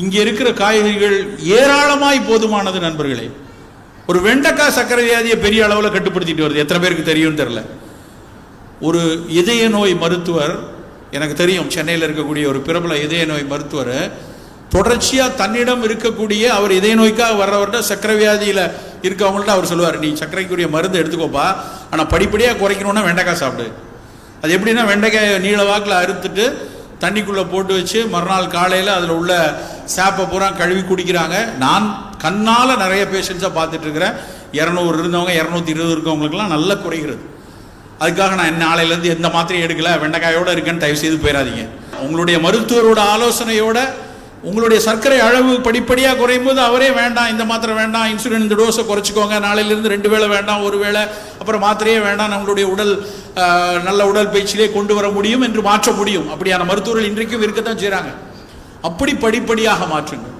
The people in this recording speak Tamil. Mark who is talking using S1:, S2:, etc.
S1: இங்கே இருக்கிற காய்கறிகள் ஏராளமாய் போதுமானது நண்பர்களே. ஒரு வெண்டைக்காய் சர்க்கரை வியாதியை பெரிய அளவில் கட்டுப்படுத்திட்டு வருது. எத்தனை பேருக்கு தெரியும் தெரியல. ஒரு இதய நோய் மருத்துவர், எனக்கு தெரியும், சென்னையில் இருக்கக்கூடிய ஒரு பிரபல இதய நோய் மருத்துவர், தொடர்ச்சியாக தன்னிடம் இருக்கக்கூடிய அவர் இதய நோய்க்காக வர்றவர்கிட்ட சர்க்கரை வியாதியில் இருக்கவங்கள்ட்ட அவர் சொல்லுவார், நீ சர்க்கரைக்குரிய மருந்து எடுத்துக்கோப்பா, ஆனால் படிப்படியாக குறைக்கணுன்னா வெண்டைக்காய் சாப்பிடு. அது எப்படின்னா, வெண்டைக்காயை நீள வாக்கில் அறுத்துட்டு தண்ணிக்குள்ளே போட்டு வச்சு மறுநாள் காலையில் அதில் உள்ள சாப்பை பூரா கழுவி குடிக்கிறாங்க. நான் கண்ணால் நிறைய பேஷண்ட்ஸாக பார்த்துட்டு இருக்கிறேன். 200 இருந்தவங்க 220 இருக்கவங்களுக்குலாம் நல்லா குறைகிறது. அதுக்காக நான் நாளையிலேருந்து எந்த மாத்திரையும் எடுக்கலை, வெண்டைக்காயோடு இருக்கேன்னு தயவு செய்து போயிடாதீங்க. உங்களுடைய மருத்துவரோட ஆலோசனையோட உங்களுடைய சர்க்கரை அளவு படிப்படியாக குறையும் போது அவரே வேண்டாம், இந்த மாத்திரை வேண்டாம், இன்சுலின் இந்த டோஸை குறைச்சிக்கோங்க, நாளையிலேருந்து 2 வேளை வேண்டாம், 1 வேளை, அப்புறம் மாத்திரையே வேண்டாம், நம்மளுடைய உடல் நல்ல உடல் பயிற்சியிலே கொண்டு வர முடியும் என்று மாற்ற முடியும். அப்படியான மருத்துவர்கள் இன்றைக்கும் இருக்கத்தான் செய்கிறாங்க. அப்படி படிப்படியாக மாற்றுங்க.